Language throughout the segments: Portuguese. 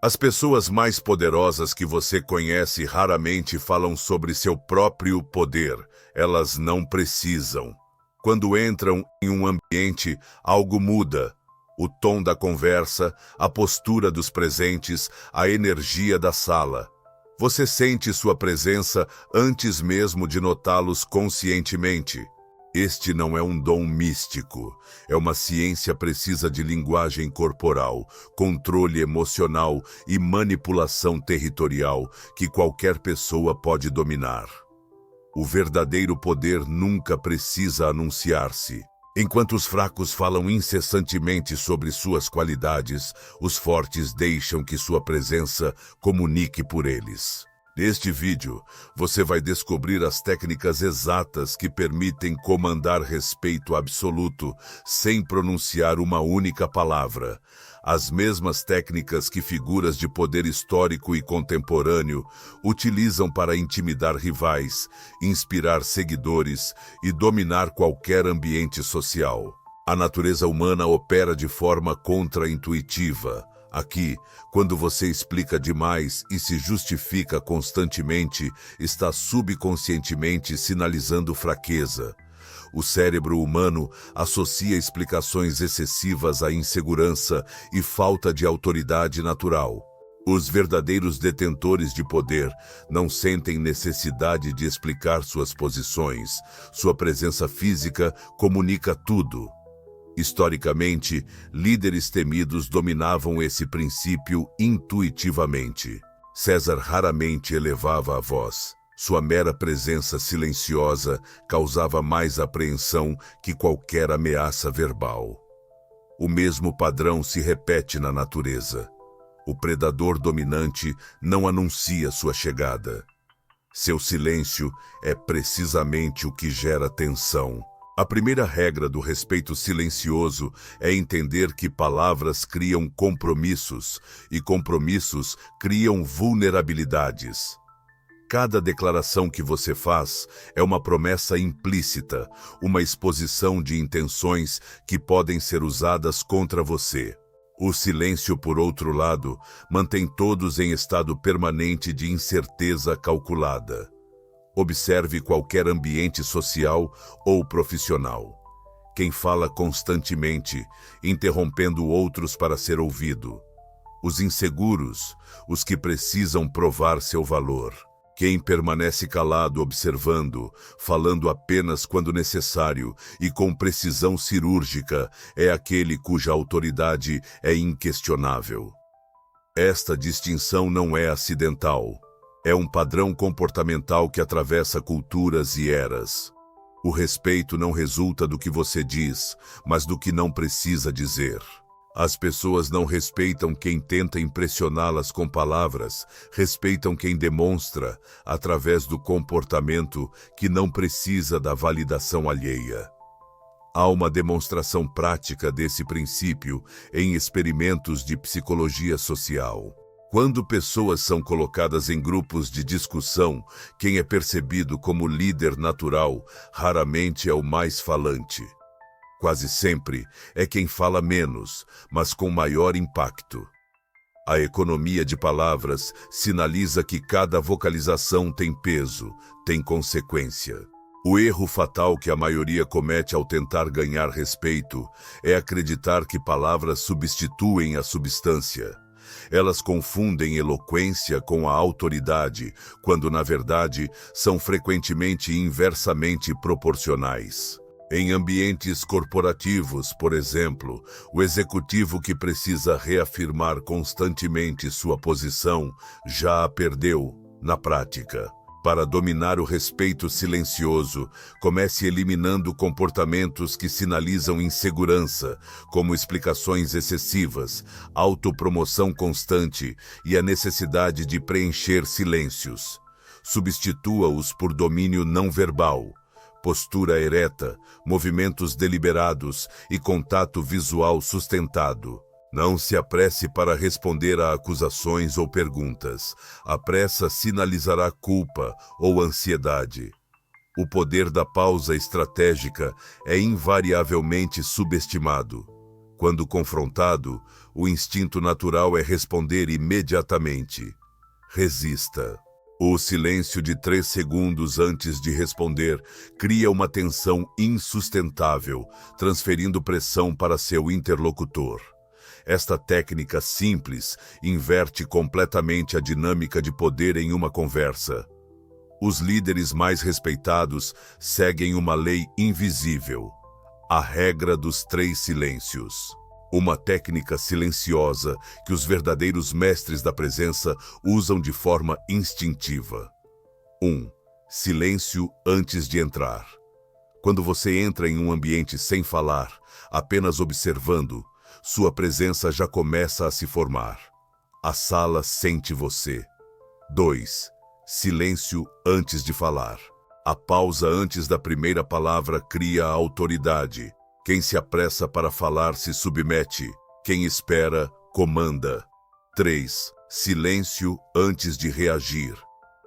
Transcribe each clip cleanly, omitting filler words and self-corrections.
As pessoas mais poderosas que você conhece raramente falam sobre seu próprio poder. Elas não precisam. Quando entram em um ambiente, algo muda. O tom da conversa, a postura dos presentes, a energia da sala. Você sente sua presença antes mesmo de notá-los conscientemente. Este não é um dom místico, é uma ciência precisa de linguagem corporal, controle emocional e manipulação territorial que qualquer pessoa pode dominar. O verdadeiro poder nunca precisa anunciar-se. Enquanto os fracos falam incessantemente sobre suas qualidades, os fortes deixam que sua presença comunique por eles. Neste vídeo, você vai descobrir as técnicas exatas que permitem comandar respeito absoluto sem pronunciar uma única palavra. As mesmas técnicas que figuras de poder histórico e contemporâneo utilizam para intimidar rivais, inspirar seguidores e dominar qualquer ambiente social. A natureza humana opera de forma contra-intuitiva. Aqui, quando você explica demais e se justifica constantemente, está subconscientemente sinalizando fraqueza. O cérebro humano associa explicações excessivas à insegurança e falta de autoridade natural. Os verdadeiros detentores de poder não sentem necessidade de explicar suas posições. Sua presença física comunica tudo. Historicamente, líderes temidos dominavam esse princípio intuitivamente. César raramente elevava a voz. Sua mera presença silenciosa causava mais apreensão que qualquer ameaça verbal. O mesmo padrão se repete na natureza. O predador dominante não anuncia sua chegada. Seu silêncio é precisamente o que gera tensão. A primeira regra do respeito silencioso é entender que palavras criam compromissos e compromissos criam vulnerabilidades. Cada declaração que você faz é uma promessa implícita, uma exposição de intenções que podem ser usadas contra você. O silêncio, por outro lado, mantém todos em estado permanente de incerteza calculada. Observe qualquer ambiente social ou profissional. Quem fala constantemente, interrompendo outros para ser ouvido. Os inseguros, os que precisam provar seu valor. Quem permanece calado observando, falando apenas quando necessário e com precisão cirúrgica, é aquele cuja autoridade é inquestionável. Esta distinção não é acidental. É um padrão comportamental que atravessa culturas e eras. O respeito não resulta do que você diz, mas do que não precisa dizer. As pessoas não respeitam quem tenta impressioná-las com palavras, respeitam quem demonstra, através do comportamento, que não precisa da validação alheia. Há uma demonstração prática desse princípio em experimentos de psicologia social. Quando pessoas são colocadas em grupos de discussão, quem é percebido como líder natural raramente é o mais falante. Quase sempre é quem fala menos, mas com maior impacto. A economia de palavras sinaliza que cada vocalização tem peso, tem consequência. O erro fatal que a maioria comete ao tentar ganhar respeito é acreditar que palavras substituem a substância. Elas confundem eloquência com a autoridade, quando na verdade são frequentemente inversamente proporcionais. Em ambientes corporativos, por exemplo, o executivo que precisa reafirmar constantemente sua posição já a perdeu na prática. Para dominar o respeito silencioso, comece eliminando comportamentos que sinalizam insegurança, como explicações excessivas, autopromoção constante e a necessidade de preencher silêncios. Substitua-os por domínio não verbal, postura ereta, movimentos deliberados e contato visual sustentado. Não se apresse para responder a acusações ou perguntas. A pressa sinalizará culpa ou ansiedade. O poder da pausa estratégica é invariavelmente subestimado. Quando confrontado, o instinto natural é responder imediatamente. Resista. O silêncio de 3 segundos antes de responder cria uma tensão insustentável, transferindo pressão para seu interlocutor. Esta técnica simples inverte completamente a dinâmica de poder em uma conversa. Os líderes mais respeitados seguem uma lei invisível, a regra dos 3 silêncios. Uma técnica silenciosa que os verdadeiros mestres da presença usam de forma instintiva. 1. Silêncio antes de entrar. Quando você entra em um ambiente sem falar, apenas observando, sua presença já começa a se formar. A sala sente você. 2. Silêncio antes de falar. A pausa antes da primeira palavra cria a autoridade. Quem se apressa para falar se submete. Quem espera, comanda. 3. Silêncio antes de reagir.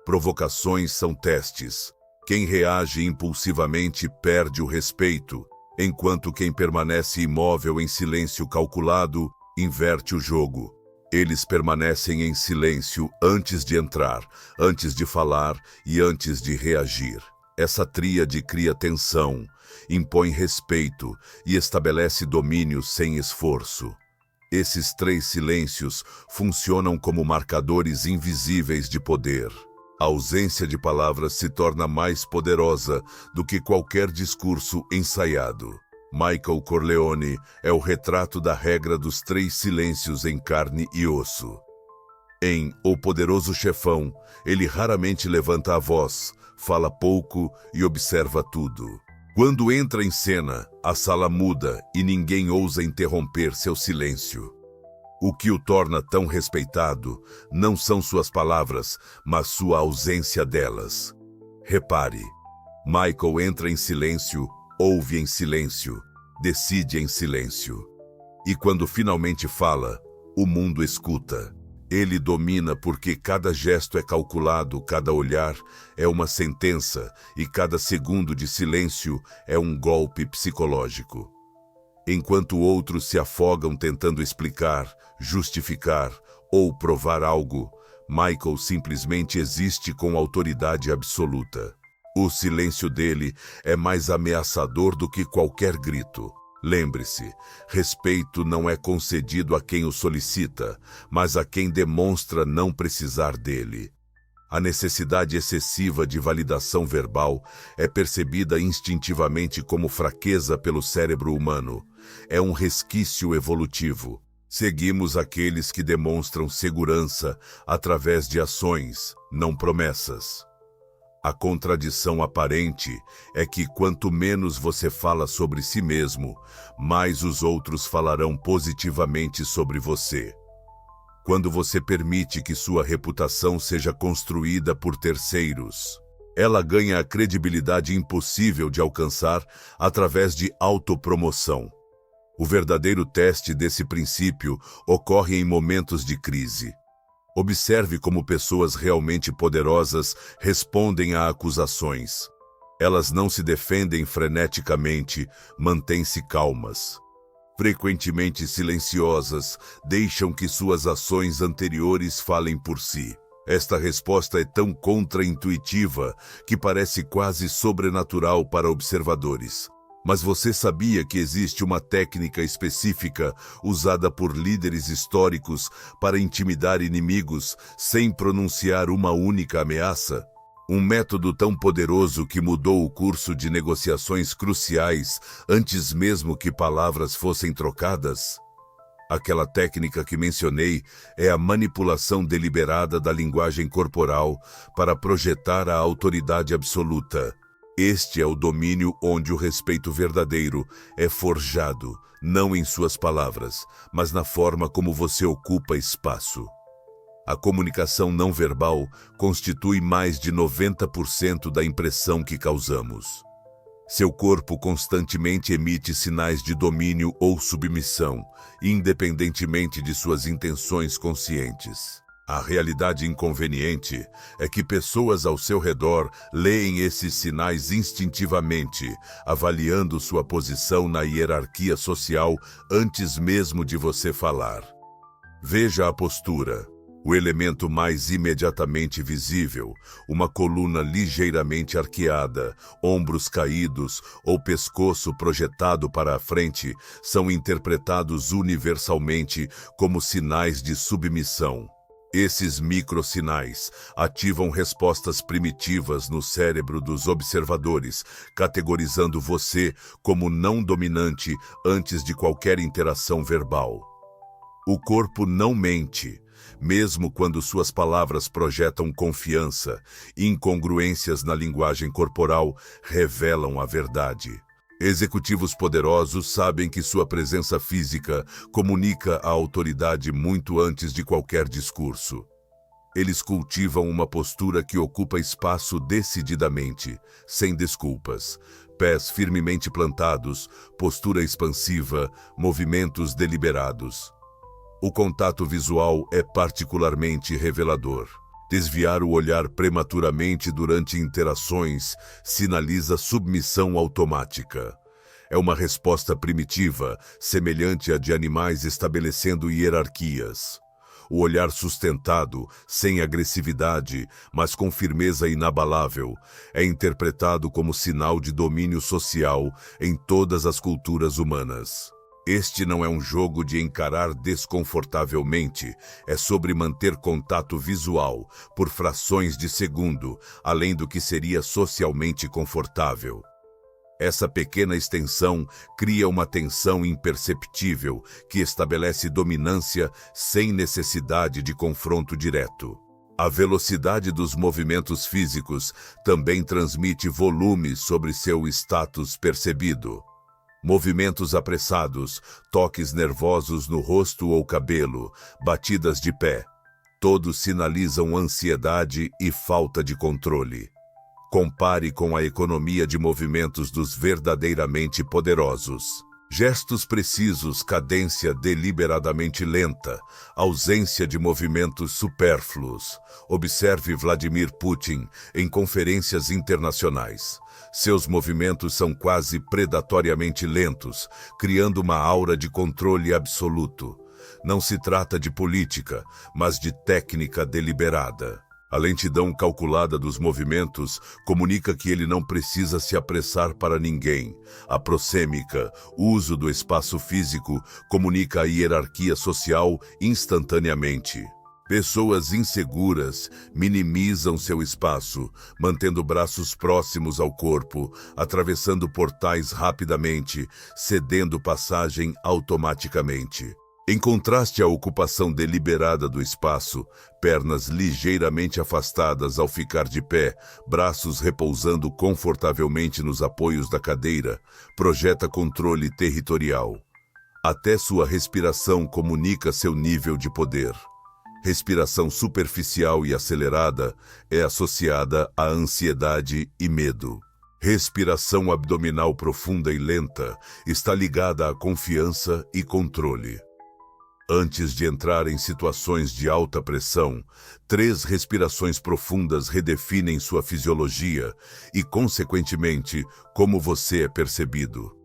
Provocações são testes. Quem reage impulsivamente perde o respeito, enquanto quem permanece imóvel em silêncio calculado inverte o jogo. Eles permanecem em silêncio antes de entrar, antes de falar e antes de reagir. Essa tríade cria tensão, impõe respeito e estabelece domínio sem esforço. Esses 3 silêncios funcionam como marcadores invisíveis de poder. A ausência de palavras se torna mais poderosa do que qualquer discurso ensaiado. Michael Corleone é o retrato da regra dos 3 silêncios em carne e osso. Em O Poderoso Chefão, ele raramente levanta a voz, fala pouco e observa tudo. Quando entra em cena, a sala muda e ninguém ousa interromper seu silêncio. O que o torna tão respeitado não são suas palavras, mas sua ausência delas. Repare, Michael entra em silêncio, ouve em silêncio, decide em silêncio. E quando finalmente fala, o mundo escuta. Ele domina porque cada gesto é calculado, cada olhar é uma sentença e cada segundo de silêncio é um golpe psicológico. Enquanto outros se afogam tentando explicar, justificar ou provar algo, Michael simplesmente existe com autoridade absoluta. O silêncio dele é mais ameaçador do que qualquer grito. Lembre-se, respeito não é concedido a quem o solicita, mas a quem demonstra não precisar dele. A necessidade excessiva de validação verbal é percebida instintivamente como fraqueza pelo cérebro humano. É um resquício evolutivo. Seguimos aqueles que demonstram segurança através de ações, não promessas. A contradição aparente é que quanto menos você fala sobre si mesmo, mais os outros falarão positivamente sobre você. Quando você permite que sua reputação seja construída por terceiros, ela ganha a credibilidade impossível de alcançar através de autopromoção. O verdadeiro teste desse princípio ocorre em momentos de crise. Observe como pessoas realmente poderosas respondem a acusações. Elas não se defendem freneticamente, mantêm-se calmas. Frequentemente silenciosas, deixam que suas ações anteriores falem por si. Esta resposta é tão contraintuitiva que parece quase sobrenatural para observadores. Mas você sabia que existe uma técnica específica usada por líderes históricos para intimidar inimigos sem pronunciar uma única ameaça? Um método tão poderoso que mudou o curso de negociações cruciais antes mesmo que palavras fossem trocadas? Aquela técnica que mencionei é a manipulação deliberada da linguagem corporal para projetar a autoridade absoluta. Este é o domínio onde o respeito verdadeiro é forjado, não em suas palavras, mas na forma como você ocupa espaço. A comunicação não verbal constitui mais de 90% da impressão que causamos. Seu corpo constantemente emite sinais de domínio ou submissão, independentemente de suas intenções conscientes. A realidade inconveniente é que pessoas ao seu redor leem esses sinais instintivamente, avaliando sua posição na hierarquia social antes mesmo de você falar. Veja a postura. O elemento mais imediatamente visível, uma coluna ligeiramente arqueada, ombros caídos ou pescoço projetado para a frente, são interpretados universalmente como sinais de submissão. Esses microsinais ativam respostas primitivas no cérebro dos observadores, categorizando você como não dominante antes de qualquer interação verbal. O corpo não mente. Mesmo quando suas palavras projetam confiança, incongruências na linguagem corporal revelam a verdade. Executivos poderosos sabem que sua presença física comunica a autoridade muito antes de qualquer discurso. Eles cultivam uma postura que ocupa espaço decididamente, sem desculpas. Pés firmemente plantados, postura expansiva, movimentos deliberados. O contato visual é particularmente revelador. Desviar o olhar prematuramente durante interações sinaliza submissão automática. É uma resposta primitiva, semelhante à de animais estabelecendo hierarquias. O olhar sustentado, sem agressividade, mas com firmeza inabalável, é interpretado como sinal de domínio social em todas as culturas humanas. Este não é um jogo de encarar desconfortavelmente, é sobre manter contato visual por frações de segundo, além do que seria socialmente confortável. Essa pequena extensão cria uma tensão imperceptível que estabelece dominância sem necessidade de confronto direto. A velocidade dos movimentos físicos também transmite volume sobre seu status percebido. Movimentos apressados, toques nervosos no rosto ou cabelo, batidas de pé. Todos sinalizam ansiedade e falta de controle. Compare com a economia de movimentos dos verdadeiramente poderosos. Gestos precisos, cadência deliberadamente lenta, ausência de movimentos supérfluos. Observe Vladimir Putin em conferências internacionais. Seus movimentos são quase predatoriamente lentos, criando uma aura de controle absoluto. Não se trata de política, mas de técnica deliberada. A lentidão calculada dos movimentos comunica que ele não precisa se apressar para ninguém. A proxêmica, uso do espaço físico, comunica a hierarquia social instantaneamente. Pessoas inseguras minimizam seu espaço, mantendo braços próximos ao corpo, atravessando portais rapidamente, cedendo passagem automaticamente. Em contraste à ocupação deliberada do espaço, pernas ligeiramente afastadas ao ficar de pé, braços repousando confortavelmente nos apoios da cadeira, projeta controle territorial. Até sua respiração comunica seu nível de poder. Respiração superficial e acelerada é associada à ansiedade e medo. Respiração abdominal profunda e lenta está ligada à confiança e controle. Antes de entrar em situações de alta pressão, 3 respirações profundas redefinem sua fisiologia e, consequentemente, como você é percebido.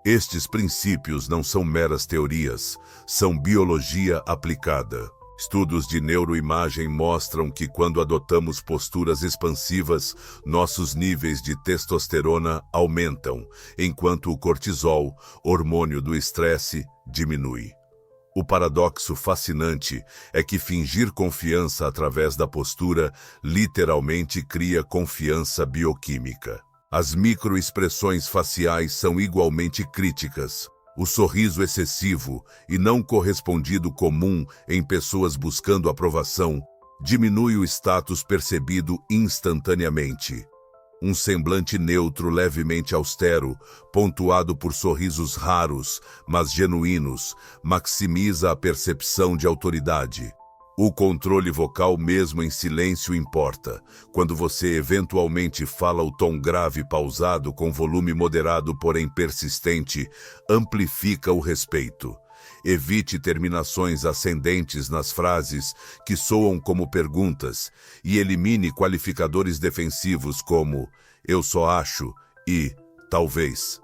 Estes princípios não são meras teorias, são biologia aplicada. Estudos de neuroimagem mostram que quando adotamos posturas expansivas, nossos níveis de testosterona aumentam, enquanto o cortisol, hormônio do estresse, diminui. O paradoxo fascinante é que fingir confiança através da postura literalmente cria confiança bioquímica. As microexpressões faciais são igualmente críticas. O sorriso excessivo e não correspondido comum em pessoas buscando aprovação diminui o status percebido instantaneamente. Um semblante neutro levemente austero, pontuado por sorrisos raros, mas genuínos, maximiza a percepção de autoridade. O controle vocal mesmo em silêncio importa. Quando você eventualmente fala o tom grave pausado com volume moderado porém persistente, amplifica o respeito. Evite terminações ascendentes nas frases que soam como perguntas e elimine qualificadores defensivos como eu só acho e talvez.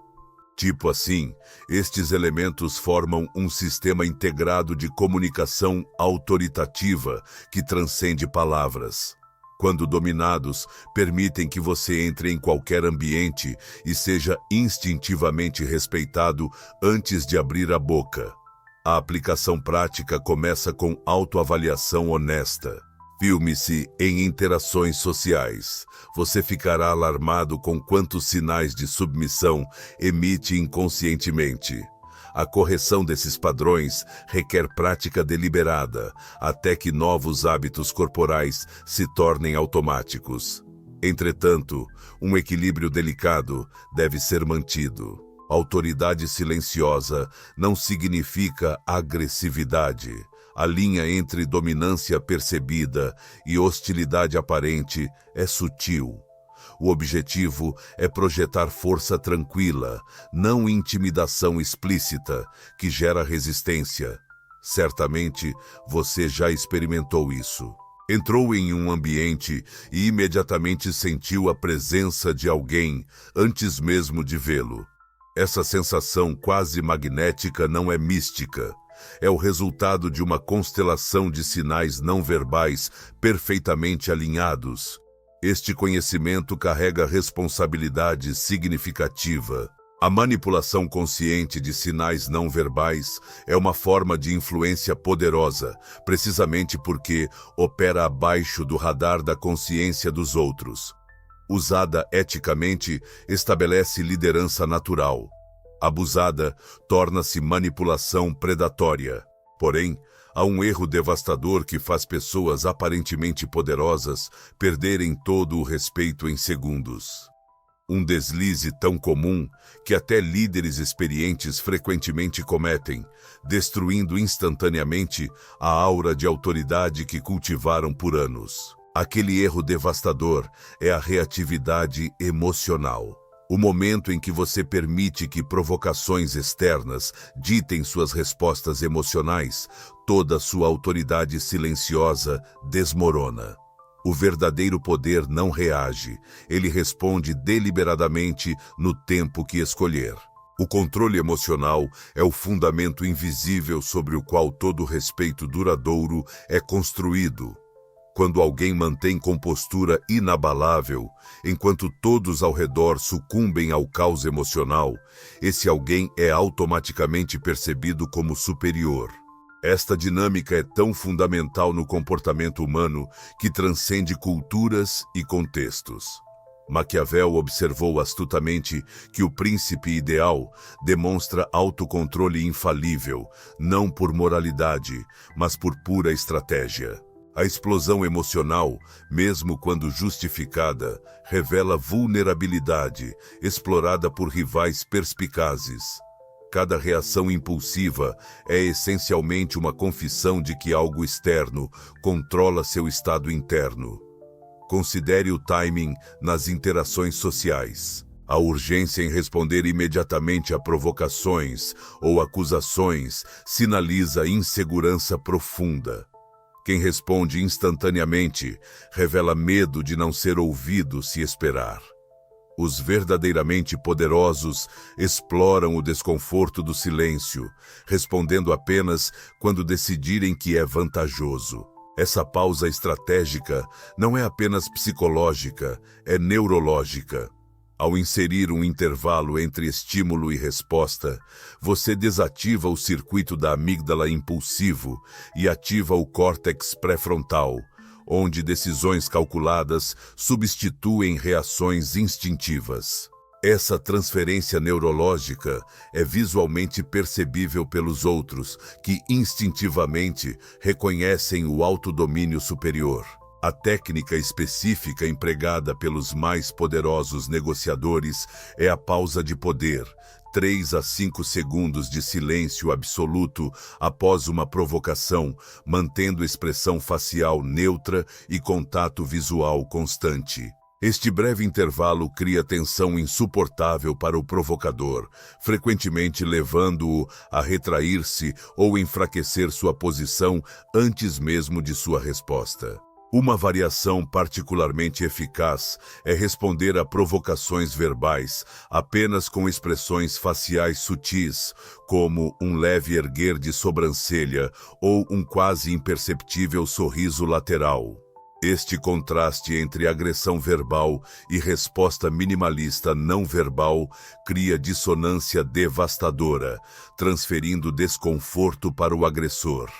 Tipo assim, estes elementos formam um sistema integrado de comunicação autoritativa que transcende palavras. Quando dominados, permitem que você entre em qualquer ambiente e seja instintivamente respeitado antes de abrir a boca. A aplicação prática começa com autoavaliação honesta. Filme-se em interações sociais. Você ficará alarmado com quantos sinais de submissão emite inconscientemente. A correção desses padrões requer prática deliberada, até que novos hábitos corporais se tornem automáticos. Entretanto, um equilíbrio delicado deve ser mantido. Autoridade silenciosa não significa agressividade. A linha entre dominância percebida e hostilidade aparente é sutil. O objetivo é projetar força tranquila, não intimidação explícita, que gera resistência. Certamente você já experimentou isso. Entrou em um ambiente e imediatamente sentiu a presença de alguém antes mesmo de vê-lo. Essa sensação quase magnética não é mística. É o resultado de uma constelação de sinais não verbais perfeitamente alinhados. Este conhecimento carrega responsabilidade significativa. A manipulação consciente de sinais não verbais é uma forma de influência poderosa, precisamente porque opera abaixo do radar da consciência dos outros. Usada eticamente, estabelece liderança natural. Abusada, torna-se manipulação predatória. Porém, há um erro devastador que faz pessoas aparentemente poderosas perderem todo o respeito em segundos. Um deslize tão comum que até líderes experientes frequentemente cometem, destruindo instantaneamente a aura de autoridade que cultivaram por anos. Aquele erro devastador é a reatividade emocional. O momento em que você permite que provocações externas ditem suas respostas emocionais, toda sua autoridade silenciosa desmorona. O verdadeiro poder não reage, ele responde deliberadamente no tempo que escolher. O controle emocional é o fundamento invisível sobre o qual todo respeito duradouro é construído. Quando alguém mantém compostura inabalável, enquanto todos ao redor sucumbem ao caos emocional, esse alguém é automaticamente percebido como superior. Esta dinâmica é tão fundamental no comportamento humano que transcende culturas e contextos. Maquiavel observou astutamente que o príncipe ideal demonstra autocontrole infalível, não por moralidade, mas por pura estratégia. A explosão emocional, mesmo quando justificada, revela vulnerabilidade, explorada por rivais perspicazes. Cada reação impulsiva é essencialmente uma confissão de que algo externo controla seu estado interno. Considere o timing nas interações sociais. A urgência em responder imediatamente a provocações ou acusações sinaliza insegurança profunda. Quem responde instantaneamente revela medo de não ser ouvido se esperar. Os verdadeiramente poderosos exploram o desconforto do silêncio, respondendo apenas quando decidirem que é vantajoso. Essa pausa estratégica não é apenas psicológica, é neurológica. Ao inserir um intervalo entre estímulo e resposta, você desativa o circuito da amígdala impulsivo e ativa o córtex pré-frontal, onde decisões calculadas substituem reações instintivas. Essa transferência neurológica é visualmente percebível pelos outros, que instintivamente reconhecem o autodomínio superior. A técnica específica empregada pelos mais poderosos negociadores é a pausa de poder, 3 a 5 segundos de silêncio absoluto após uma provocação, mantendo expressão facial neutra e contato visual constante. Este breve intervalo cria tensão insuportável para o provocador, frequentemente levando-o a retrair-se ou enfraquecer sua posição antes mesmo de sua resposta. Uma variação particularmente eficaz é responder a provocações verbais apenas com expressões faciais sutis, como um leve erguer de sobrancelha ou um quase imperceptível sorriso lateral. Este contraste entre agressão verbal e resposta minimalista não verbal cria dissonância devastadora, transferindo desconforto para o agressor.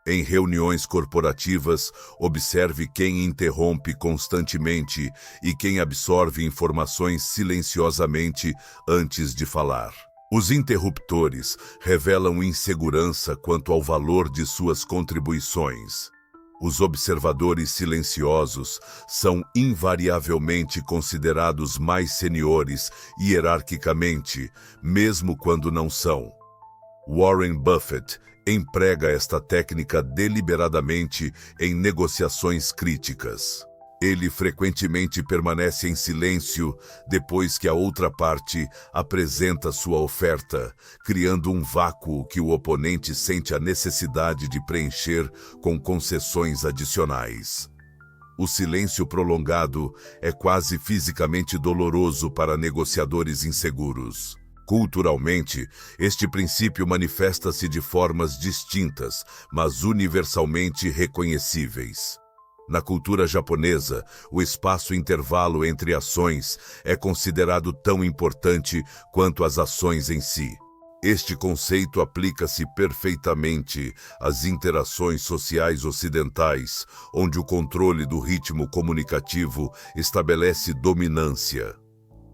Em reuniões corporativas, observe quem interrompe constantemente e quem absorve informações silenciosamente antes de falar. Os interruptores revelam insegurança quanto ao valor de suas contribuições. Os observadores silenciosos são invariavelmente considerados mais seniores hierarquicamente, mesmo quando não são. Warren Buffett emprega esta técnica deliberadamente em negociações críticas. Ele frequentemente permanece em silêncio depois que a outra parte apresenta sua oferta, criando um vácuo que o oponente sente a necessidade de preencher com concessões adicionais. O silêncio prolongado é quase fisicamente doloroso para negociadores inseguros. Culturalmente, este princípio manifesta-se de formas distintas, mas universalmente reconhecíveis. Na cultura japonesa, o espaço intervalo entre ações é considerado tão importante quanto as ações em si. Este conceito aplica-se perfeitamente às interações sociais ocidentais, onde o controle do ritmo comunicativo estabelece dominância.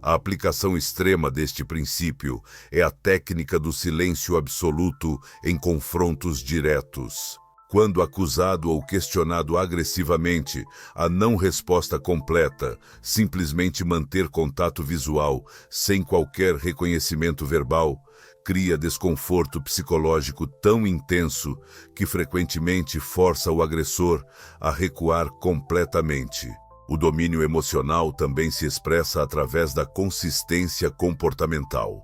A aplicação extrema deste princípio é a técnica do silêncio absoluto em confrontos diretos. Quando acusado ou questionado agressivamente, a não resposta completa, simplesmente manter contato visual, sem qualquer reconhecimento verbal, cria desconforto psicológico tão intenso que frequentemente força o agressor a recuar completamente. O domínio emocional também se expressa através da consistência comportamental.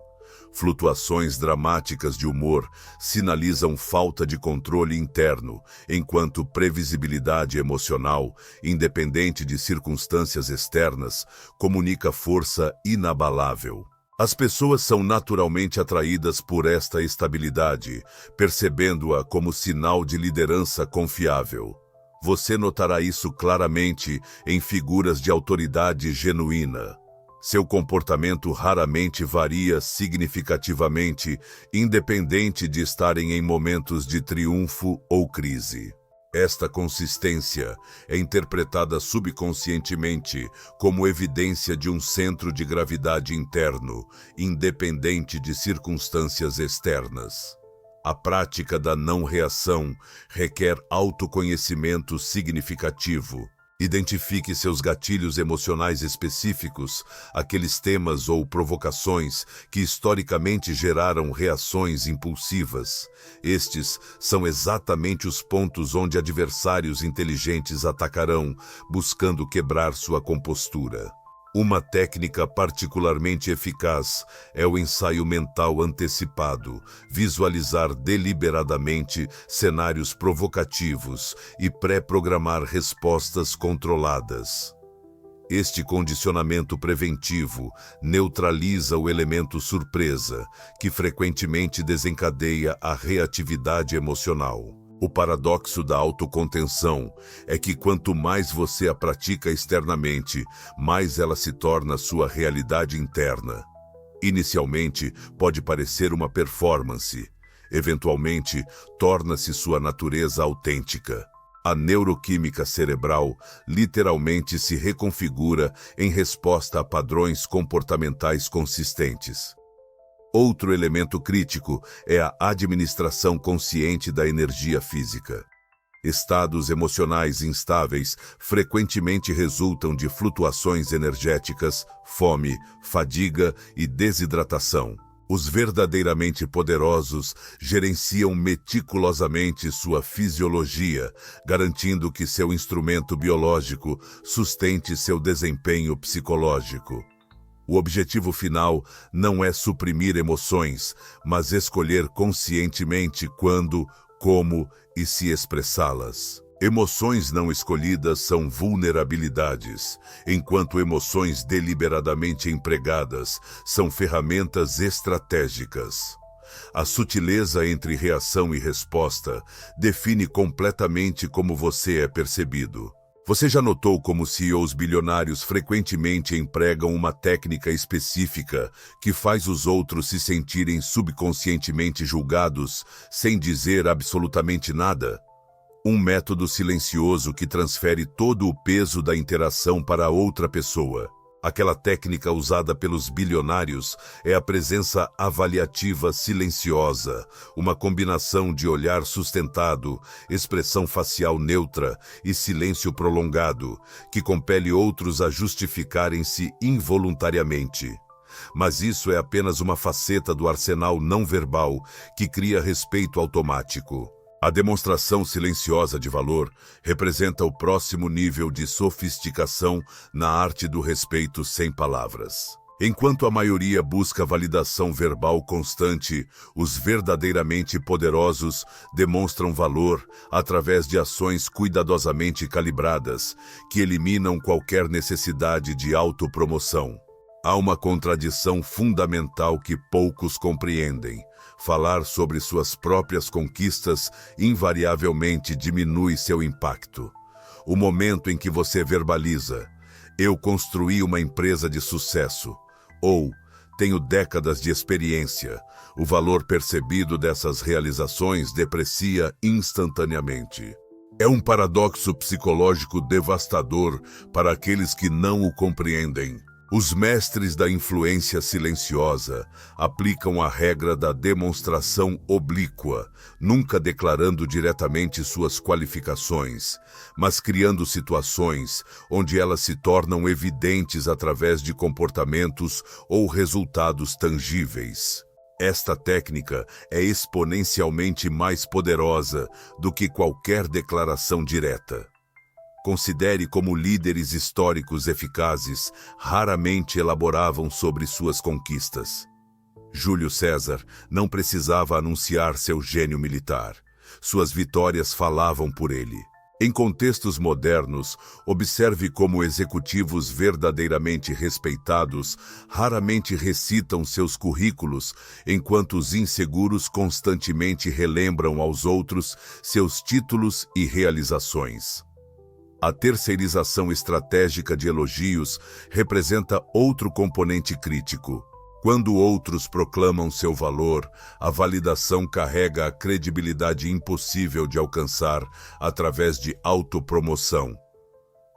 Flutuações dramáticas de humor sinalizam falta de controle interno, enquanto previsibilidade emocional, independente de circunstâncias externas, comunica força inabalável. As pessoas são naturalmente atraídas por esta estabilidade, percebendo-a como sinal de liderança confiável. Você notará isso claramente em figuras de autoridade genuína. Seu comportamento raramente varia significativamente, independente de estarem em momentos de triunfo ou crise. Esta consistência é interpretada subconscientemente como evidência de um centro de gravidade interno, independente de circunstâncias externas. A prática da não-reação requer autoconhecimento significativo. Identifique seus gatilhos emocionais específicos, aqueles temas ou provocações que historicamente geraram reações impulsivas. Estes são exatamente os pontos onde adversários inteligentes atacarão, buscando quebrar sua compostura. Uma técnica particularmente eficaz é o ensaio mental antecipado, visualizar deliberadamente cenários provocativos e pré-programar respostas controladas. Este condicionamento preventivo neutraliza o elemento surpresa, que frequentemente desencadeia a reatividade emocional. O paradoxo da autocontenção é que quanto mais você a pratica externamente, mais ela se torna sua realidade interna. Inicialmente, pode parecer uma performance. Eventualmente, torna-se sua natureza autêntica. A neuroquímica cerebral literalmente se reconfigura em resposta a padrões comportamentais consistentes. Outro elemento crítico é a administração consciente da energia física. Estados emocionais instáveis frequentemente resultam de flutuações energéticas, fome, fadiga e desidratação. Os verdadeiramente poderosos gerenciam meticulosamente sua fisiologia, garantindo que seu instrumento biológico sustente seu desempenho psicológico. O objetivo final não é suprimir emoções, mas escolher conscientemente quando, como e se expressá-las. Emoções não escolhidas são vulnerabilidades, enquanto emoções deliberadamente empregadas são ferramentas estratégicas. A sutileza entre reação e resposta define completamente como você é percebido. Você já notou como CEOs bilionários frequentemente empregam uma técnica específica que faz os outros se sentirem subconscientemente julgados sem dizer absolutamente nada? Um método silencioso que transfere todo o peso da interação para outra pessoa. Aquela técnica usada pelos bilionários é a presença avaliativa silenciosa, uma combinação de olhar sustentado, expressão facial neutra e silêncio prolongado, que compele outros a justificarem-se involuntariamente. Mas isso é apenas uma faceta do arsenal não verbal que cria respeito automático. A demonstração silenciosa de valor representa o próximo nível de sofisticação na arte do respeito sem palavras. Enquanto a maioria busca validação verbal constante, os verdadeiramente poderosos demonstram valor através de ações cuidadosamente calibradas que eliminam qualquer necessidade de autopromoção. Há uma contradição fundamental que poucos compreendem. Falar sobre suas próprias conquistas invariavelmente diminui seu impacto. O momento em que você verbaliza, eu construí uma empresa de sucesso, ou tenho décadas de experiência, o valor percebido dessas realizações deprecia instantaneamente. É um paradoxo psicológico devastador para aqueles que não o compreendem. Os mestres da influência silenciosa aplicam a regra da demonstração oblíqua, nunca declarando diretamente suas qualificações, mas criando situações onde elas se tornam evidentes através de comportamentos ou resultados tangíveis. Esta técnica é exponencialmente mais poderosa do que qualquer declaração direta. Considere como líderes históricos eficazes raramente elaboravam sobre suas conquistas. Júlio César não precisava anunciar seu gênio militar. Suas vitórias falavam por ele. Em contextos modernos, observe como executivos verdadeiramente respeitados raramente recitam seus currículos, enquanto os inseguros constantemente relembram aos outros seus títulos e realizações. A terceirização estratégica de elogios representa outro componente crítico. Quando outros proclamam seu valor, a validação carrega a credibilidade impossível de alcançar através de autopromoção.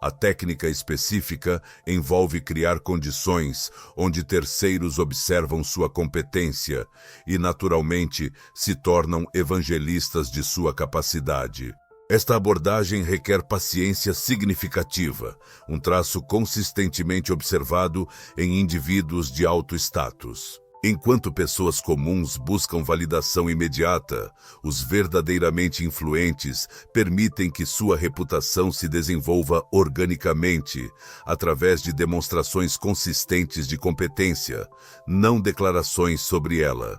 A técnica específica envolve criar condições onde terceiros observam sua competência e, naturalmente, se tornam evangelistas de sua capacidade. Esta abordagem requer paciência significativa, um traço consistentemente observado em indivíduos de alto status. Enquanto pessoas comuns buscam validação imediata, os verdadeiramente influentes permitem que sua reputação se desenvolva organicamente, através de demonstrações consistentes de competência, não declarações sobre ela.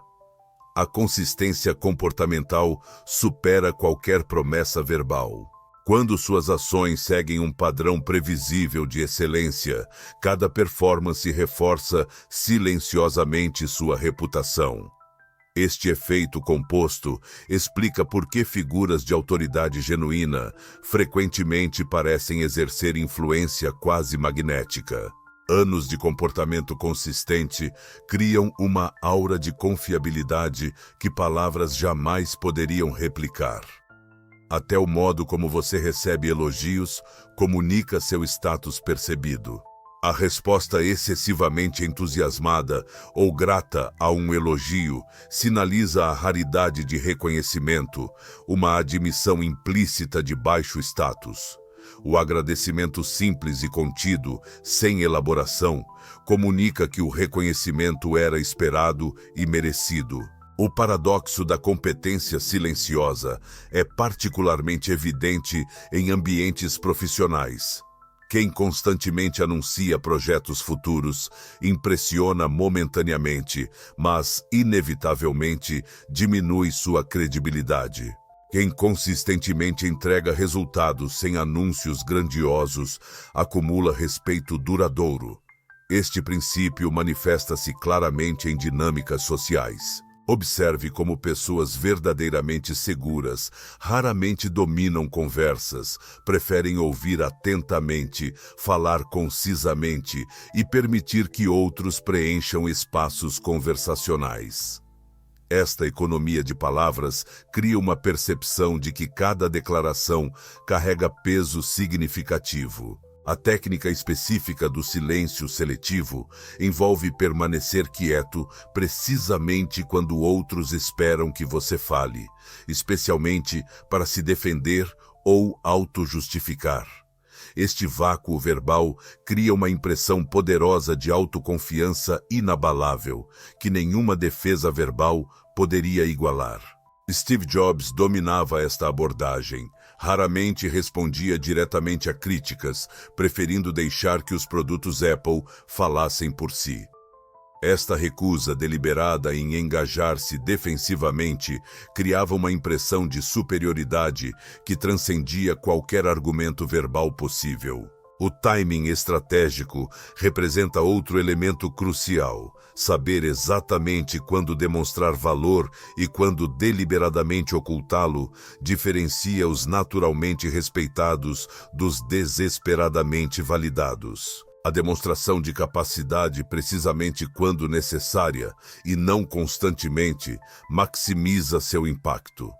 A consistência comportamental supera qualquer promessa verbal. Quando suas ações seguem um padrão previsível de excelência, cada performance reforça silenciosamente sua reputação. Este efeito composto explica por que figuras de autoridade genuína frequentemente parecem exercer influência quase magnética. Anos de comportamento consistente criam uma aura de confiabilidade que palavras jamais poderiam replicar. Até o modo como você recebe elogios comunica seu status percebido. A resposta excessivamente entusiasmada ou grata a um elogio sinaliza a raridade de reconhecimento, uma admissão implícita de baixo status. O agradecimento simples e contido, sem elaboração, comunica que o reconhecimento era esperado e merecido. O paradoxo da competência silenciosa é particularmente evidente em ambientes profissionais. Quem constantemente anuncia projetos futuros impressiona momentaneamente, mas, inevitavelmente, diminui sua credibilidade. Quem consistentemente entrega resultados sem anúncios grandiosos acumula respeito duradouro. Este princípio manifesta-se claramente em dinâmicas sociais. Observe como pessoas verdadeiramente seguras raramente dominam conversas, preferem ouvir atentamente, falar concisamente e permitir que outros preencham espaços conversacionais. Esta economia de palavras cria uma percepção de que cada declaração carrega peso significativo. A técnica específica do silêncio seletivo envolve permanecer quieto precisamente quando outros esperam que você fale, especialmente para se defender ou auto-justificar. Este vácuo verbal cria uma impressão poderosa de autoconfiança inabalável, que nenhuma defesa verbal poderia igualar. Steve Jobs dominava esta abordagem. Raramente respondia diretamente a críticas, preferindo deixar que os produtos Apple falassem por si. Esta recusa deliberada em engajar-se defensivamente criava uma impressão de superioridade que transcendia qualquer argumento verbal possível. O timing estratégico representa outro elemento crucial. Saber exatamente quando demonstrar valor e quando deliberadamente ocultá-lo diferencia os naturalmente respeitados dos desesperadamente validados. A demonstração de capacidade precisamente quando necessária e não constantemente maximiza seu impacto.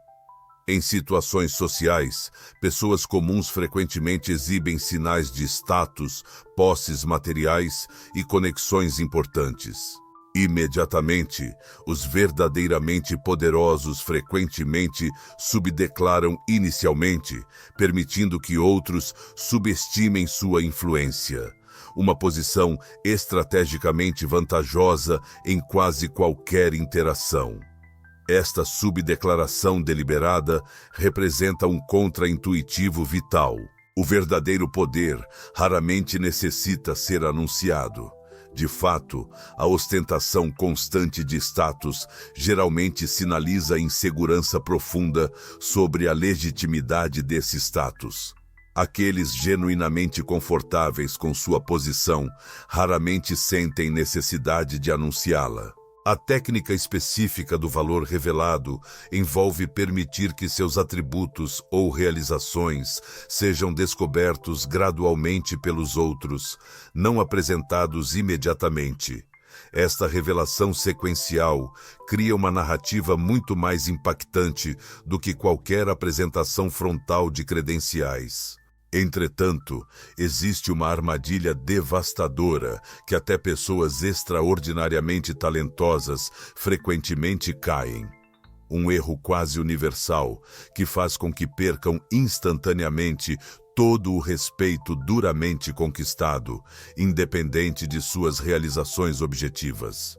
Em situações sociais, pessoas comuns frequentemente exibem sinais de status, posses materiais e conexões importantes. Imediatamente, os verdadeiramente poderosos frequentemente subdeclaram inicialmente, permitindo que outros subestimem sua influência. Uma posição estrategicamente vantajosa em quase qualquer interação. Esta subdeclaração deliberada representa um contra-intuitivo vital. O verdadeiro poder raramente necessita ser anunciado. De fato, a ostentação constante de status geralmente sinaliza insegurança profunda sobre a legitimidade desse status. Aqueles genuinamente confortáveis com sua posição raramente sentem necessidade de anunciá-la. A técnica específica do valor revelado envolve permitir que seus atributos ou realizações sejam descobertos gradualmente pelos outros, não apresentados imediatamente. Esta revelação sequencial cria uma narrativa muito mais impactante do que qualquer apresentação frontal de credenciais. Entretanto, existe uma armadilha devastadora que até pessoas extraordinariamente talentosas frequentemente caem. Um erro quase universal que faz com que percam instantaneamente todo o respeito duramente conquistado, independente de suas realizações objetivas.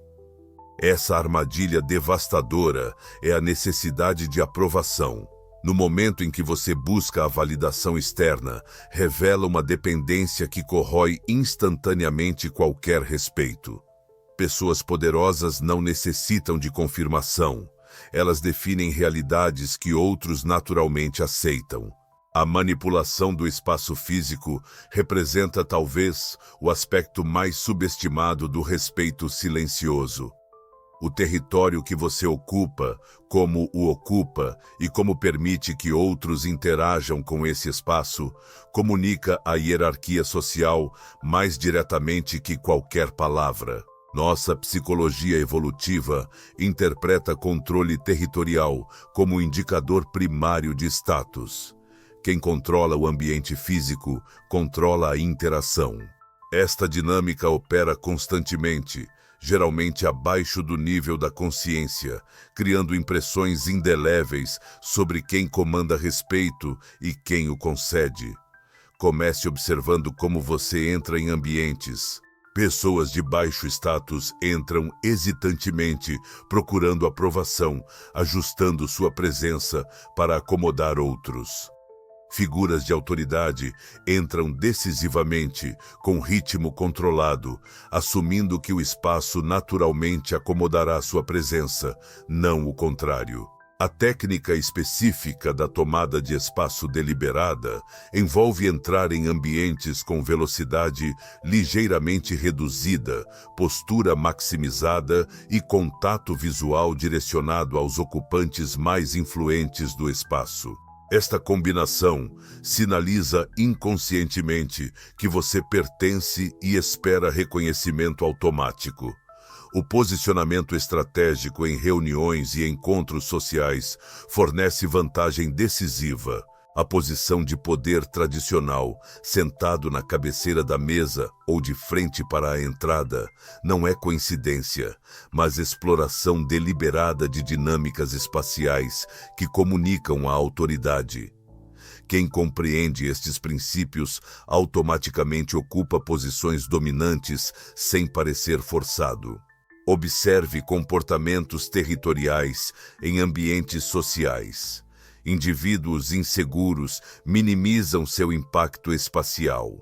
Essa armadilha devastadora é a necessidade de aprovação. No momento em que você busca a validação externa, revela uma dependência que corrói instantaneamente qualquer respeito. Pessoas poderosas não necessitam de confirmação. Elas definem realidades que outros naturalmente aceitam. A manipulação do espaço físico representa talvez o aspecto mais subestimado do respeito silencioso. O território que você ocupa, como o ocupa e como permite que outros interajam com esse espaço, comunica a hierarquia social mais diretamente que qualquer palavra. Nossa psicologia evolutiva interpreta controle territorial como indicador primário de status. Quem controla o ambiente físico, controla a interação. Esta dinâmica opera constantemente, geralmente abaixo do nível da consciência, criando impressões indeléveis sobre quem comanda respeito e quem o concede. Comece observando como você entra em ambientes. Pessoas de baixo status entram hesitantemente, procurando aprovação, ajustando sua presença para acomodar outros. Figuras de autoridade entram decisivamente, com ritmo controlado, assumindo que o espaço naturalmente acomodará sua presença, não o contrário. A técnica específica da tomada de espaço deliberada envolve entrar em ambientes com velocidade ligeiramente reduzida, postura maximizada e contato visual direcionado aos ocupantes mais influentes do espaço. Esta combinação sinaliza inconscientemente que você pertence e espera reconhecimento automático. O posicionamento estratégico em reuniões e encontros sociais fornece vantagem decisiva. A posição de poder tradicional, sentado na cabeceira da mesa ou de frente para a entrada, não é coincidência, mas exploração deliberada de dinâmicas espaciais que comunicam a autoridade. Quem compreende estes princípios automaticamente ocupa posições dominantes sem parecer forçado. Observe comportamentos territoriais em ambientes sociais. Indivíduos inseguros minimizam seu impacto espacial.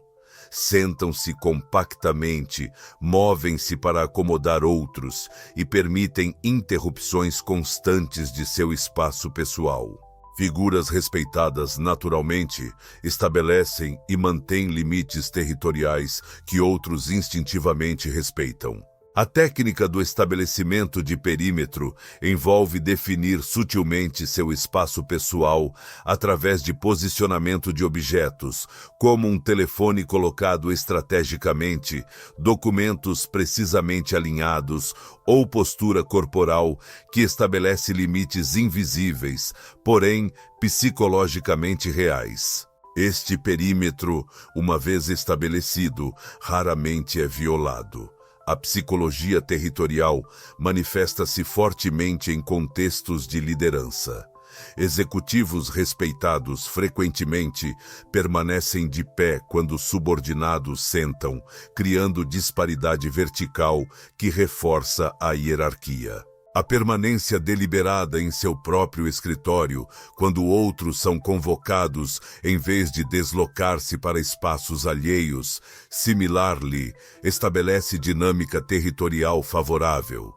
Sentam-se compactamente, movem-se para acomodar outros e permitem interrupções constantes de seu espaço pessoal. Figuras respeitadas naturalmente estabelecem e mantêm limites territoriais que outros instintivamente respeitam. A técnica do estabelecimento de perímetro envolve definir sutilmente seu espaço pessoal através de posicionamento de objetos, como um telefone colocado estrategicamente, documentos precisamente alinhados ou postura corporal que estabelece limites invisíveis, porém psicologicamente reais. Este perímetro, uma vez estabelecido, raramente é violado. A psicologia territorial manifesta-se fortemente em contextos de liderança. Executivos respeitados frequentemente permanecem de pé quando subordinados sentam, criando disparidade vertical que reforça a hierarquia. A permanência deliberada em seu próprio escritório, quando outros são convocados em vez de deslocar-se para espaços alheios, similar-lhe, estabelece dinâmica territorial favorável.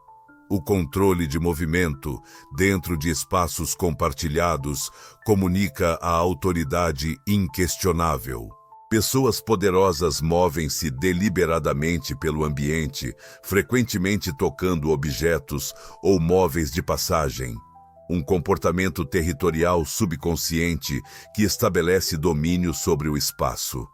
O controle de movimento, dentro de espaços compartilhados, comunica a autoridade inquestionável. Pessoas poderosas movem-se deliberadamente pelo ambiente, frequentemente tocando objetos ou móveis de passagem. Um comportamento territorial subconsciente que estabelece domínio sobre o espaço.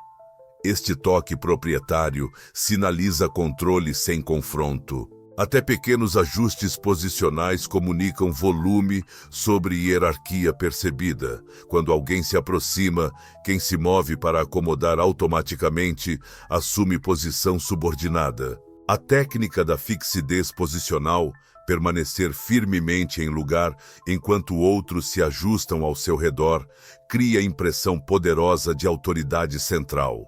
Este toque proprietário sinaliza controle sem confronto. Até pequenos ajustes posicionais comunicam volume sobre hierarquia percebida. Quando alguém se aproxima, quem se move para acomodar automaticamente assume posição subordinada. A técnica da fixidez posicional, permanecer firmemente em lugar enquanto outros se ajustam ao seu redor, cria impressão poderosa de autoridade central.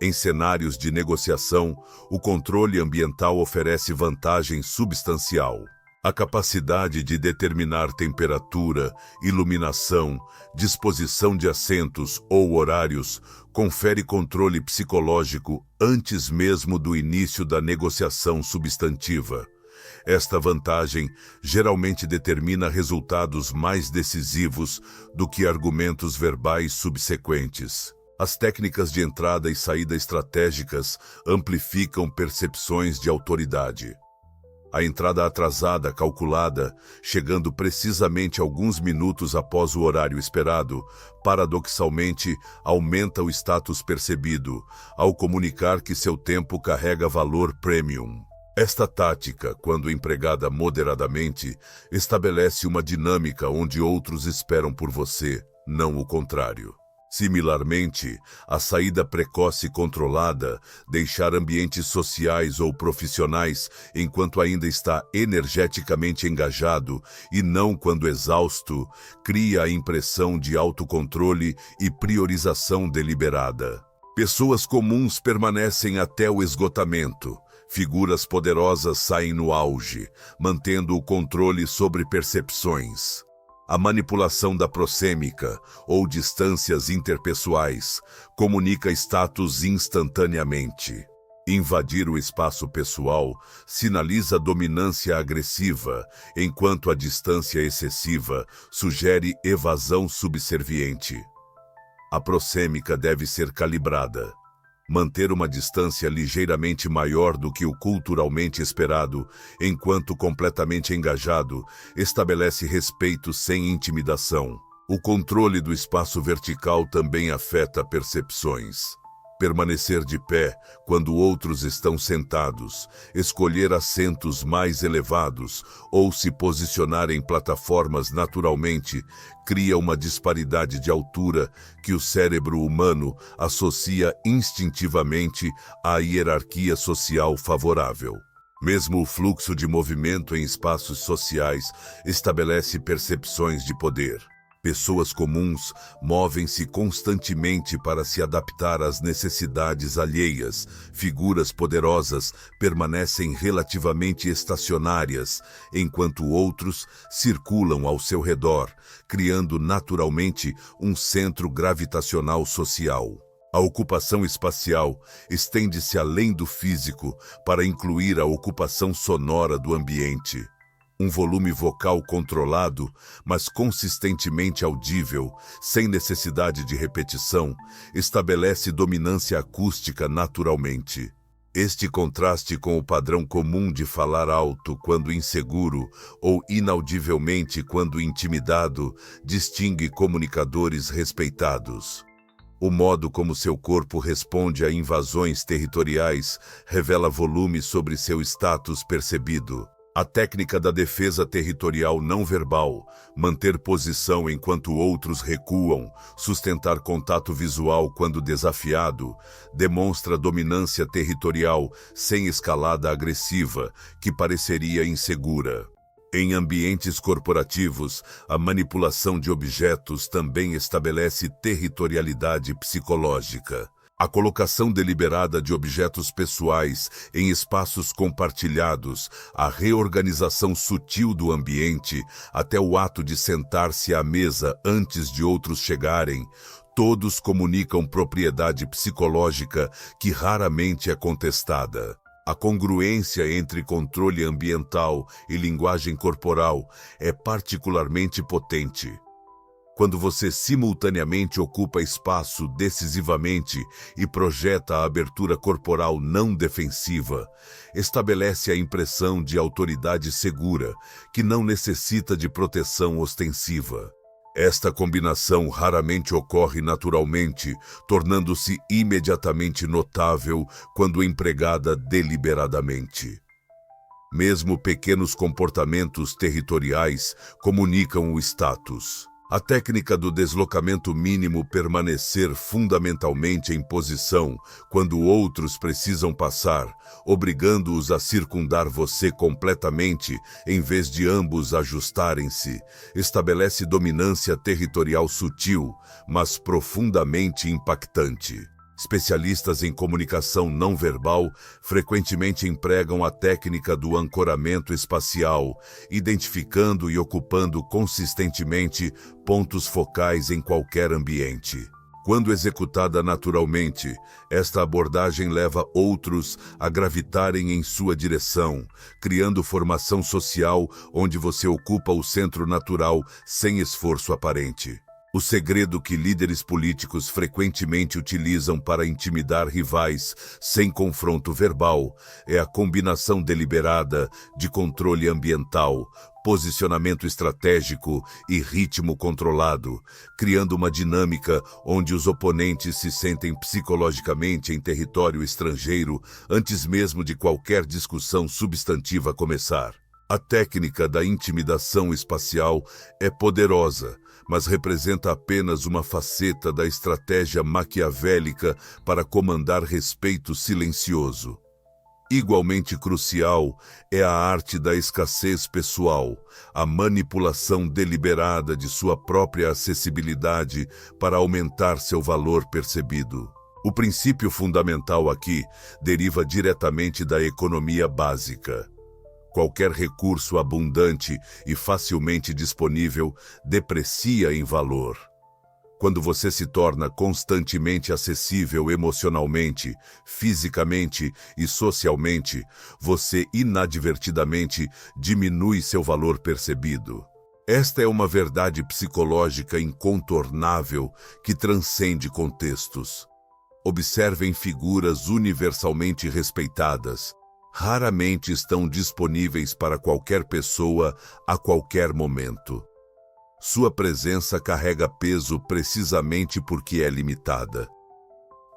Em cenários de negociação, o controle ambiental oferece vantagem substancial. A capacidade de determinar temperatura, iluminação, disposição de assentos ou horários confere controle psicológico antes mesmo do início da negociação substantiva. Esta vantagem geralmente determina resultados mais decisivos do que argumentos verbais subsequentes. As técnicas de entrada e saída estratégicas amplificam percepções de autoridade. A entrada atrasada, calculada, chegando precisamente alguns minutos após o horário esperado, paradoxalmente aumenta o status percebido, ao comunicar que seu tempo carrega valor premium. Esta tática, quando empregada moderadamente, estabelece uma dinâmica onde outros esperam por você, não o contrário. Similarmente, a saída precoce e controlada, deixar ambientes sociais ou profissionais enquanto ainda está energeticamente engajado e não quando exausto, cria a impressão de autocontrole e priorização deliberada. Pessoas comuns permanecem até o esgotamento. Figuras poderosas saem no auge, mantendo o controle sobre percepções. A manipulação da prosêmica, ou distâncias interpessoais, comunica status instantaneamente. Invadir o espaço pessoal sinaliza dominância agressiva, enquanto a distância excessiva sugere evasão subserviente. A prosêmica deve ser calibrada. Manter uma distância ligeiramente maior do que o culturalmente esperado, enquanto completamente engajado, estabelece respeito sem intimidação. O controle do espaço vertical também afeta percepções. Permanecer de pé quando outros estão sentados, escolher assentos mais elevados ou se posicionar em plataformas naturalmente cria uma disparidade de altura que o cérebro humano associa instintivamente à hierarquia social favorável. Mesmo o fluxo de movimento em espaços sociais estabelece percepções de poder. Pessoas comuns movem-se constantemente para se adaptar às necessidades alheias. Figuras poderosas permanecem relativamente estacionárias, enquanto outros circulam ao seu redor, criando naturalmente um centro gravitacional social. A ocupação espacial estende-se além do físico para incluir a ocupação sonora do ambiente. Um volume vocal controlado, mas consistentemente audível, sem necessidade de repetição, estabelece dominância acústica naturalmente. Este contraste com o padrão comum de falar alto quando inseguro ou inaudivelmente quando intimidado distingue comunicadores respeitados. O modo como seu corpo responde a invasões territoriais revela volume sobre seu status percebido. A técnica da defesa territorial não verbal, manter posição enquanto outros recuam, sustentar contato visual quando desafiado, demonstra dominância territorial sem escalada agressiva, que pareceria insegura. Em ambientes corporativos, a manipulação de objetos também estabelece territorialidade psicológica. A colocação deliberada de objetos pessoais em espaços compartilhados, a reorganização sutil do ambiente, até o ato de sentar-se à mesa antes de outros chegarem, todos comunicam propriedade psicológica que raramente é contestada. A congruência entre controle ambiental e linguagem corporal é particularmente potente. Quando você simultaneamente ocupa espaço decisivamente e projeta a abertura corporal não defensiva, estabelece a impressão de autoridade segura, que não necessita de proteção ostensiva. Esta combinação raramente ocorre naturalmente, tornando-se imediatamente notável quando empregada deliberadamente. Mesmo pequenos comportamentos territoriais comunicam o status. A técnica do deslocamento mínimo permanecer fundamentalmente em posição quando outros precisam passar, obrigando-os a circundar você completamente em vez de ambos ajustarem-se, estabelece dominância territorial sutil, mas profundamente impactante. Especialistas em comunicação não verbal frequentemente empregam a técnica do ancoramento espacial, identificando e ocupando consistentemente pontos focais em qualquer ambiente. Quando executada naturalmente, esta abordagem leva outros a gravitarem em sua direção, criando formação social onde você ocupa o centro natural sem esforço aparente. O segredo que líderes políticos frequentemente utilizam para intimidar rivais sem confronto verbal é a combinação deliberada de controle ambiental, posicionamento estratégico e ritmo controlado, criando uma dinâmica onde os oponentes se sentem psicologicamente em território estrangeiro antes mesmo de qualquer discussão substantiva começar. A técnica da intimidação espacial é poderosa, mas representa apenas uma faceta da estratégia maquiavélica para comandar respeito silencioso. Igualmente crucial é a arte da escassez pessoal, a manipulação deliberada de sua própria acessibilidade para aumentar seu valor percebido. O princípio fundamental aqui deriva diretamente da economia básica. Qualquer recurso abundante e facilmente disponível deprecia em valor. Quando você se torna constantemente acessível emocionalmente, fisicamente e socialmente, você inadvertidamente diminui seu valor percebido. Esta é uma verdade psicológica incontornável que transcende contextos. Observem figuras universalmente respeitadas. Raramente estão disponíveis para qualquer pessoa a qualquer momento. Sua presença carrega peso precisamente porque é limitada.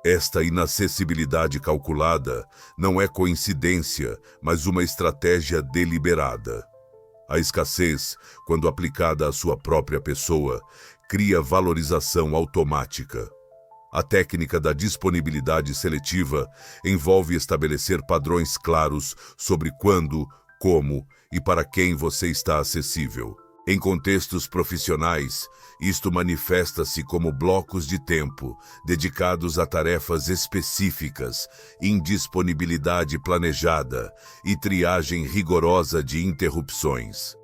Esta inacessibilidade calculada não é coincidência, mas uma estratégia deliberada. A escassez, quando aplicada à sua própria pessoa, cria valorização automática. A técnica da disponibilidade seletiva envolve estabelecer padrões claros sobre quando, como e para quem você está acessível. Em contextos profissionais, isto manifesta-se como blocos de tempo dedicados a tarefas específicas, indisponibilidade planejada e triagem rigorosa de interrupções.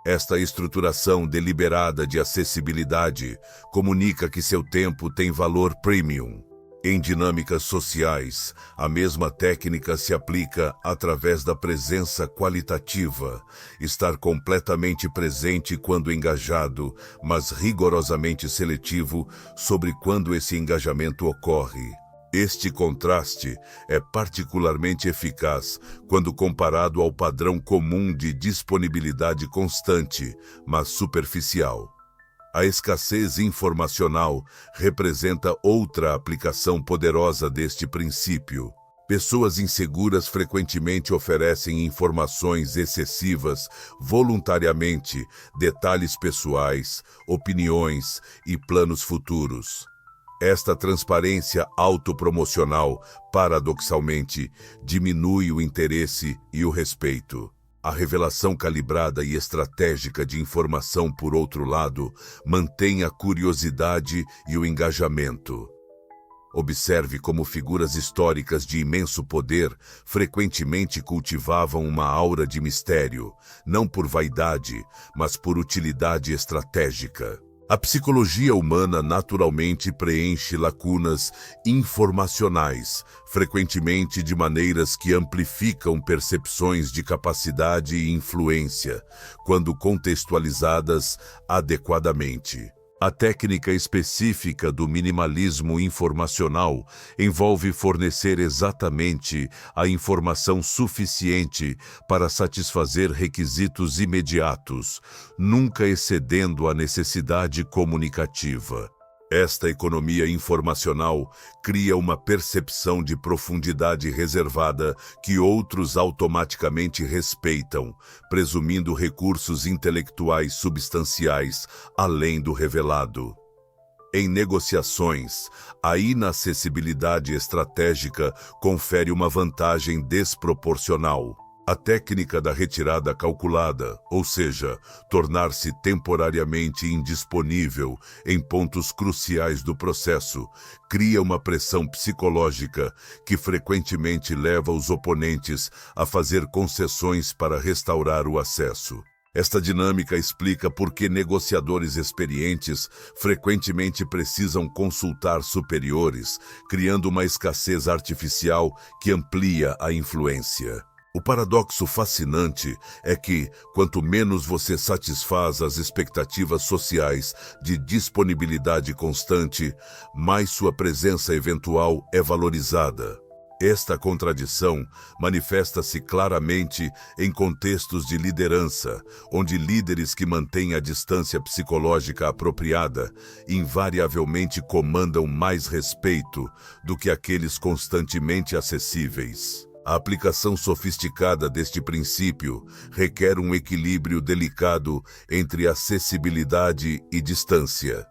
Esta estruturação deliberada de acessibilidade comunica que seu tempo tem valor premium. Em dinâmicas sociais, a mesma técnica se aplica através da presença qualitativa, estar completamente presente quando engajado, mas rigorosamente seletivo sobre quando esse engajamento ocorre. Este contraste é particularmente eficaz quando comparado ao padrão comum de disponibilidade constante, mas superficial. A escassez informacional representa outra aplicação poderosa deste princípio. Pessoas inseguras frequentemente oferecem informações excessivas voluntariamente, detalhes pessoais, opiniões e planos futuros. Esta transparência autopromocional, paradoxalmente, diminui o interesse e o respeito. A revelação calibrada e estratégica de informação, por outro lado, mantém a curiosidade e o engajamento. Observe como figuras históricas de imenso poder frequentemente cultivavam uma aura de mistério, não por vaidade, mas por utilidade estratégica. A psicologia humana naturalmente preenche lacunas informacionais, frequentemente de maneiras que amplificam percepções de capacidade e influência, quando contextualizadas adequadamente. A técnica específica do minimalismo informacional envolve fornecer exatamente a informação suficiente para satisfazer requisitos imediatos, nunca excedendo a necessidade comunicativa. Esta economia informacional cria uma percepção de profundidade reservada que outros automaticamente respeitam, presumindo recursos intelectuais substanciais além do revelado. Em negociações, a inacessibilidade estratégica confere uma vantagem desproporcional. A técnica da retirada calculada, ou seja, tornar-se temporariamente indisponível em pontos cruciais do processo, cria uma pressão psicológica que frequentemente leva os oponentes a fazer concessões para restaurar o acesso. Esta dinâmica explica por que negociadores experientes frequentemente precisam consultar superiores, criando uma escassez artificial que amplia a influência. O paradoxo fascinante é que, quanto menos você satisfaz as expectativas sociais de disponibilidade constante, mais sua presença eventual é valorizada. Esta contradição manifesta-se claramente em contextos de liderança, onde líderes que mantêm a distância psicológica apropriada invariavelmente comandam mais respeito do que aqueles constantemente acessíveis. A aplicação sofisticada deste princípio requer um equilíbrio delicado entre acessibilidade e distância.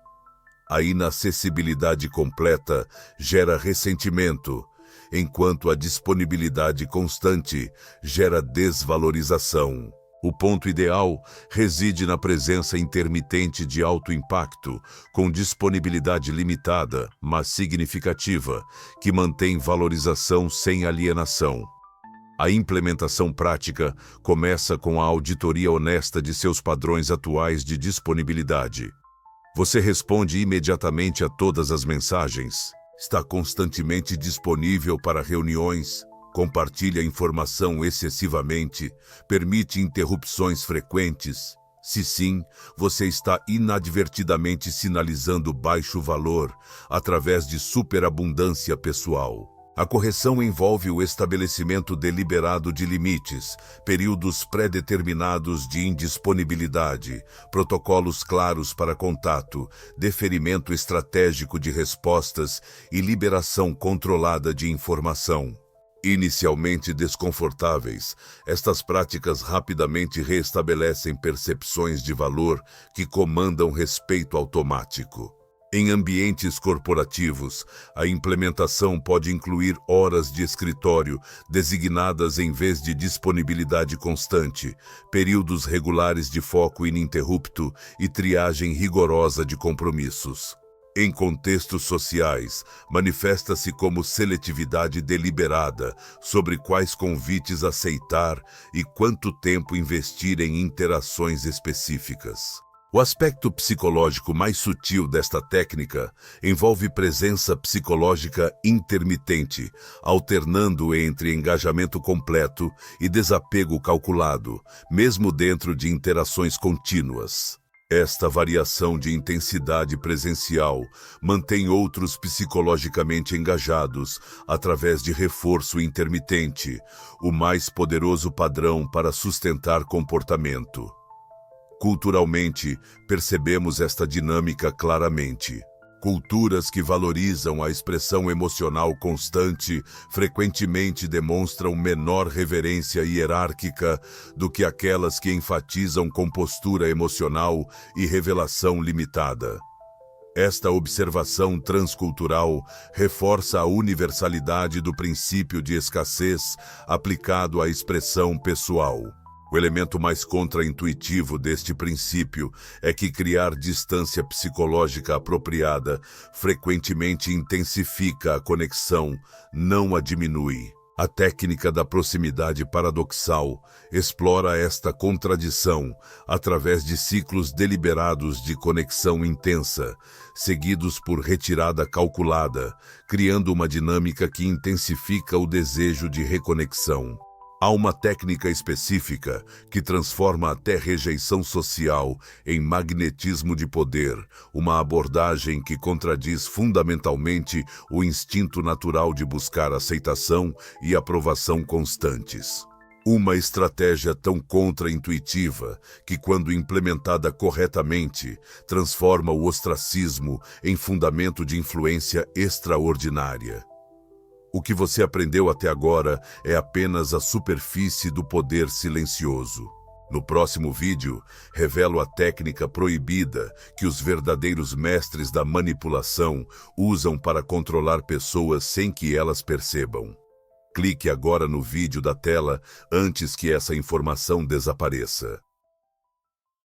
A inacessibilidade completa gera ressentimento, enquanto a disponibilidade constante gera desvalorização. O ponto ideal reside na presença intermitente de alto impacto, com disponibilidade limitada, mas significativa, que mantém valorização sem alienação. A implementação prática começa com a auditoria honesta de seus padrões atuais de disponibilidade. Você responde imediatamente a todas as mensagens? Está constantemente disponível para reuniões? Compartilha informação excessivamente? Permite interrupções frequentes? Se sim, você está inadvertidamente sinalizando baixo valor através de superabundância pessoal. A correção envolve o estabelecimento deliberado de limites, períodos pré-determinados de indisponibilidade, protocolos claros para contato, deferimento estratégico de respostas e liberação controlada de informação. Inicialmente desconfortáveis, estas práticas rapidamente reestabelecem percepções de valor que comandam respeito automático. Em ambientes corporativos, a implementação pode incluir horas de escritório designadas em vez de disponibilidade constante, períodos regulares de foco ininterrupto e triagem rigorosa de compromissos. Em contextos sociais, manifesta-se como seletividade deliberada sobre quais convites aceitar e quanto tempo investir em interações específicas. O aspecto psicológico mais sutil desta técnica envolve presença psicológica intermitente, alternando entre engajamento completo e desapego calculado, mesmo dentro de interações contínuas. Esta variação de intensidade presencial mantém outros psicologicamente engajados através de reforço intermitente, o mais poderoso padrão para sustentar comportamento. Culturalmente, percebemos esta dinâmica claramente. Culturas que valorizam a expressão emocional constante frequentemente demonstram menor reverência hierárquica do que aquelas que enfatizam compostura emocional e revelação limitada. Esta observação transcultural reforça a universalidade do princípio de escassez aplicado à expressão pessoal. O elemento mais contraintuitivo deste princípio é que criar distância psicológica apropriada frequentemente intensifica a conexão, não a diminui. A técnica da proximidade paradoxal explora esta contradição através de ciclos deliberados de conexão intensa, seguidos por retirada calculada, criando uma dinâmica que intensifica o desejo de reconexão. Há uma técnica específica que transforma até rejeição social em magnetismo de poder, uma abordagem que contradiz fundamentalmente o instinto natural de buscar aceitação e aprovação constantes. Uma estratégia tão contraintuitiva que, quando implementada corretamente, transforma o ostracismo em fundamento de influência extraordinária. O que você aprendeu até agora é apenas a superfície do poder silencioso. No próximo vídeo, revelo a técnica proibida que os verdadeiros mestres da manipulação usam para controlar pessoas sem que elas percebam. Clique agora no vídeo da tela antes que essa informação desapareça.